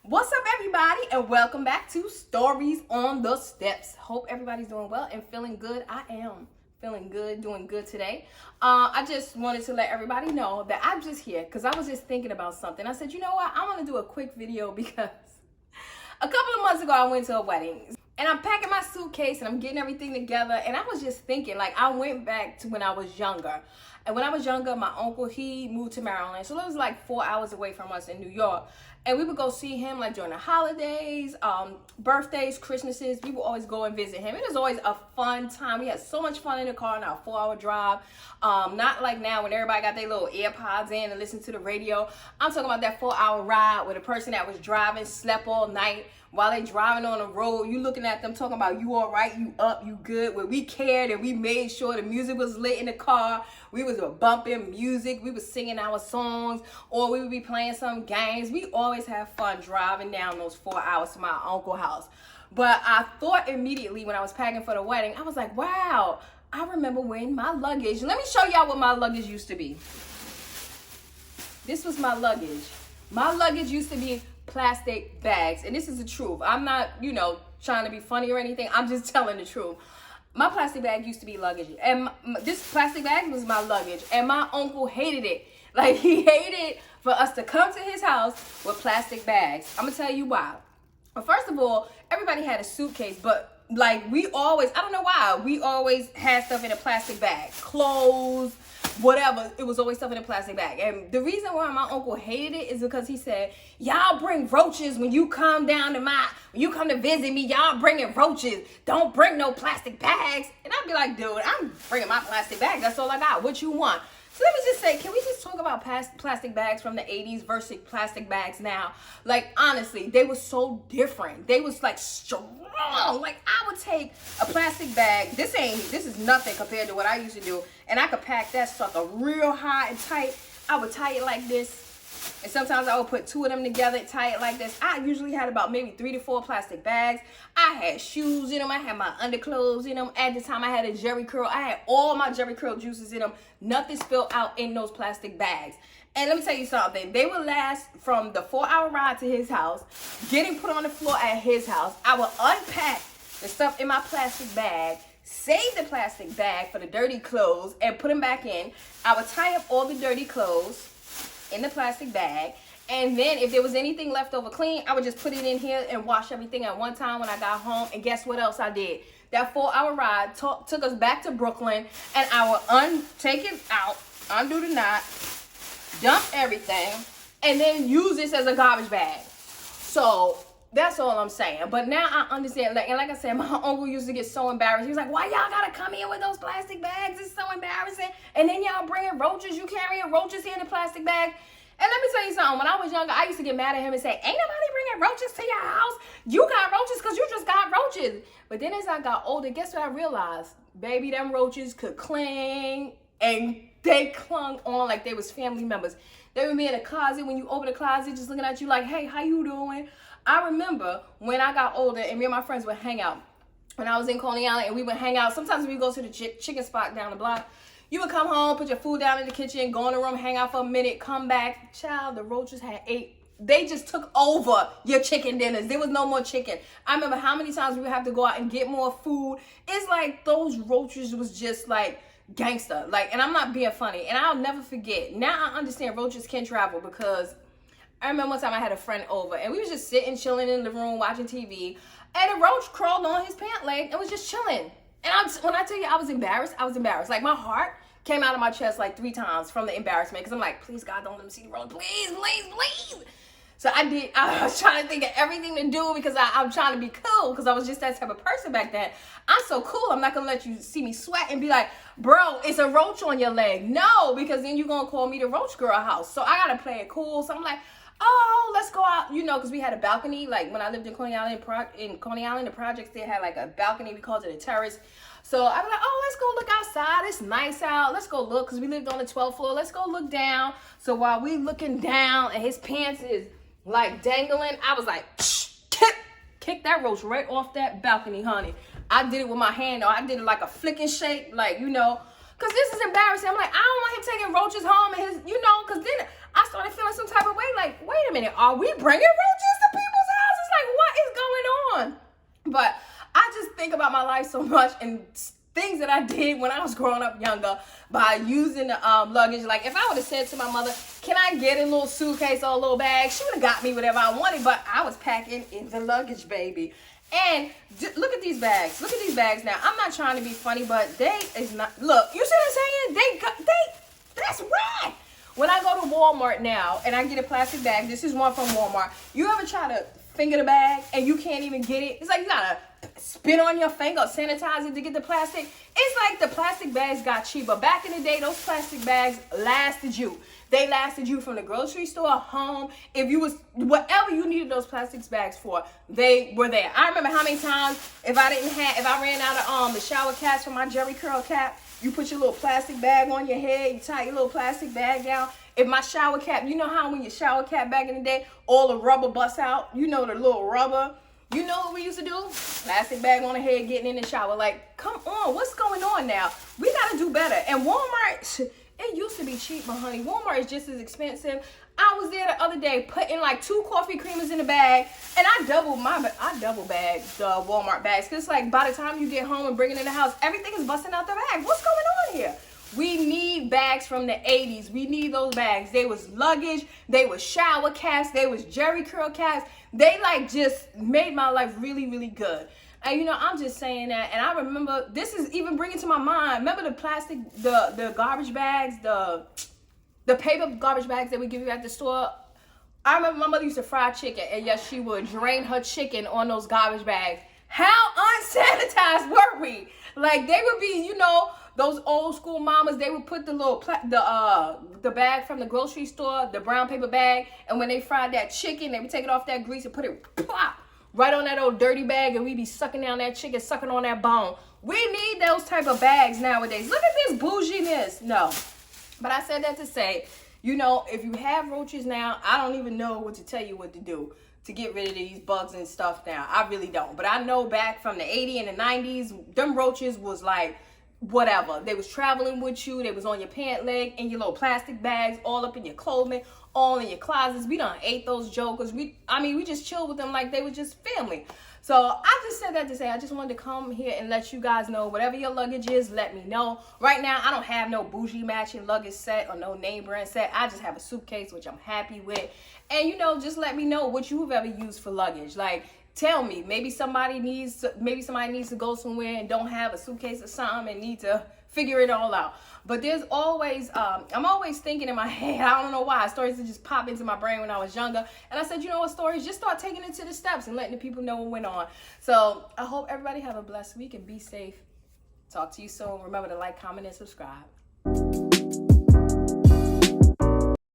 What's up, everybody, and welcome back to Stories on the Steps. Hope everybody's doing well and feeling good. I am feeling good, doing good today. I just wanted to let everybody know that I'm just here because I was just thinking about something. I said, you know what? I want to do a quick video because a couple of months ago I went to a wedding and I'm packing my suitcase and I'm getting everything together. And I was just thinking, like, I went back to when I was younger. And when I was younger, my uncle, he moved to Maryland. So it was like 4 hours away from us in New York. And we would go see him like during the holidays, birthdays, Christmases. We would always go and visit him. It was always a fun time. We had so much fun in the car in our 4-hour drive. Not like now when everybody got their little AirPods in and listen to the radio. I'm talking about that 4-hour ride where the person that was driving slept all night while they driving on the road. You looking at them talking about you all right, you up, you good. Where we cared and we made sure the music was lit in the car. We was bumping music. We was singing our songs, or we would be playing some games. We always have fun driving down those 4 hours to my uncle's house. But I thought immediately when I was packing for the wedding, I was like, wow, I remember when my luggage, let me show y'all what my luggage used to be. This was my luggage. My luggage used to be plastic bags, and this is the truth. I'm not, trying to be funny or anything. I'm just telling the truth. My plastic bag used to be luggage, and this plastic bag was my luggage, and my uncle hated it. Like, he hated for us to come to his house with plastic bags. I'm gonna tell you why. Well, first of all, everybody had a suitcase, but like we always, I don't know why, we always had stuff in a plastic bag. Clothes, whatever, it was always stuff in a plastic bag. And the reason why my uncle hated it is because he said, y'all bring roaches when you come down to when you come to visit me, y'all bringing roaches. Don't bring no plastic bags. And I'd be like, dude, I'm bringing my plastic bag. That's all I got. What you want? So let me just say, can we just talk about plastic bags from the 80s versus plastic bags now? Like, honestly, they were so different. They was like strong. Like, I would take a plastic bag. This is nothing compared to what I used to do. And I could pack that sucker real high and tight. I would tie it like this. And sometimes I would put 2 of them together, tie it like this. I usually had about maybe 3 to 4 plastic bags. I had shoes in them. I had my underclothes in them. At the time, I had a Jerry curl. I had all my Jerry curl juices in them. Nothing spilled out in those plastic bags. And let me tell you something. They would last from the 4-hour ride to his house, getting put on the floor at his house. I would unpack the stuff in my plastic bag, save the plastic bag for the dirty clothes, and put them back in. I would tie up all the dirty clothes in the plastic bag, and then if there was anything left over clean, I would just put it in here and wash everything at one time when I got home. And guess what else I did? That 4-hour ride took us back to Brooklyn, and I would take it out, undo the knot, dump everything, and then use this as a garbage bag. So that's all I'm saying. But now I understand. Like I said, my uncle used to get so embarrassed. He was like, why y'all gotta come in with those plastic bags? It's so embarrassing. And then y'all bringing roaches. You carrying roaches here in the plastic bag. And let me tell you something. When I was younger, I used to get mad at him and say, ain't nobody bringing roaches to your house. You got roaches because you just got roaches. But then as I got older, guess what I realized? Baby, them roaches could cling, and they clung on like they was family members. They would be in a closet. When you open the closet, just looking at you like, hey, how you doing? I remember when I got older and me and my friends would hang out. When I was in Coney Island and we would hang out, sometimes we would go to the chicken spot down the block. You would come home, put your food down in the kitchen, go in the room, hang out for a minute, come back. Child, the roaches had ate. They just took over your chicken dinners. There was no more chicken. I remember how many times we would have to go out and get more food. It's like those roaches was just like gangster. Like, and I'm not being funny. And I'll never forget. Now I understand roaches can travel because I remember one time I had a friend over and we was just sitting, chilling in the room, watching TV. And a roach crawled on his pant leg and was just chilling. And when I tell you I was embarrassed, I was embarrassed. Like, my heart came out of my chest like 3 times from the embarrassment. Because I'm like, please, God, don't let me see the roach. Please, please, please. So I was trying to think of everything to do because I'm trying to be cool. Because I was just that type of person back then. I'm so cool. I'm not going to let you see me sweat and be like, bro, it's a roach on your leg. No, because then you're going to call me the roach girl house. So I got to play it cool. So I'm like, oh, let's go out, because we had a balcony. Like, when I lived in Coney Island, the projects, they had like a balcony. We called it a terrace. So I was like, oh, let's go look outside. It's nice out. Let's go look, because we lived on the 12th floor. Let's go look down. So while we looking down and his pants is like dangling, I was like, kick that roach right off that balcony, honey. I did it with my hand, or I did it like a flicking shake, like, because this is embarrassing. I'm like, I don't want him taking roaches home and his, because then I started feeling some type of way. Like, wait a minute, are we bringing roaches to people's But I just think about my life so much and things that I did when I was growing up younger by using the luggage. Like if I would have said to my mother, can I get a little suitcase or a little bag? She would have got me whatever I wanted, but I was packing in the luggage, baby. And look at these bags. Look at these bags now. I'm not trying to be funny, but they is not, look, you see what I'm saying? That's whack. When I go to Walmart now and I get a plastic bag, this is one from Walmart. You ever try to finger the bag and you can't even get it? It's like you gotta spit on your finger, sanitize it to get the plastic. It's like the plastic bags got cheaper. Back in the day, those plastic bags lasted you. They lasted you from the grocery store, home. If you was, whatever you needed those plastic bags for, they were there. I remember how many times if I ran out of the shower caps for my Jerry curl cap, you put your little plastic bag on your head, you tie your little plastic bag down. If my shower cap, you know how when your shower cap back in the day, all the rubber busts out, you know, the little rubber. You know what we used to do? Plastic bag on the head, getting in the shower. Like, come on, what's going on now? We gotta do better. And Walmart, it used to be cheap, but honey, Walmart is just as expensive. I was there the other day putting like 2 coffee creamers in the bag, and I double bag the Walmart bags. Cause it's like by the time you get home and bring it in the house, everything is busting out the bag. What's going on here? We need bags from the 80s. We need those bags. They was luggage. They was shower caps. They was Jerry curl caps. They like just made my life really, really good. And you know, I'm just saying that. And I remember, this is even bringing to my mind, remember the plastic, the garbage bags, the paper garbage bags that we give you at the store? I remember my mother used to fry chicken, and yes, she would drain her chicken on those garbage bags. How unsanitized were we? Like, they would be, you know, those old school mamas, they would put the little, the bag from the grocery store, the brown paper bag, and when they fried that chicken, they would take it off that grease and put it, plop, right on that old dirty bag, and we'd be sucking down that chicken, sucking on that bone. We need those type of bags nowadays. Look at this bouginess. No. But I said that to say, you know, if you have roaches now, I don't even know what to tell you what to do to get rid of these bugs and stuff now. I really don't. But I know back from the 80s and the 90s, them roaches was like, whatever. They was traveling with you. They was on your pant leg, in your little plastic bags, all up in your clothing, all in your closets. We done ate those jokers. We just chilled with them like they was just family. So I just said that to say, I just wanted to come here and let you guys know, whatever your luggage is, let me know. Right now, I don't have no bougie matching luggage set or no name brand set. I just have a suitcase, which I'm happy with. And, you know, just let me know what you've ever used for luggage. Like, tell me, maybe somebody needs to go somewhere and don't have a suitcase or something and need to figure it all out. But there's always, I'm always thinking in my head, I don't know why, stories that just pop into my brain when I was younger. And I said, you know what, stories, just start taking it to the steps and letting the people know what went on. So I hope everybody have a blessed week and be safe. Talk to you soon. Remember to like, comment, and subscribe.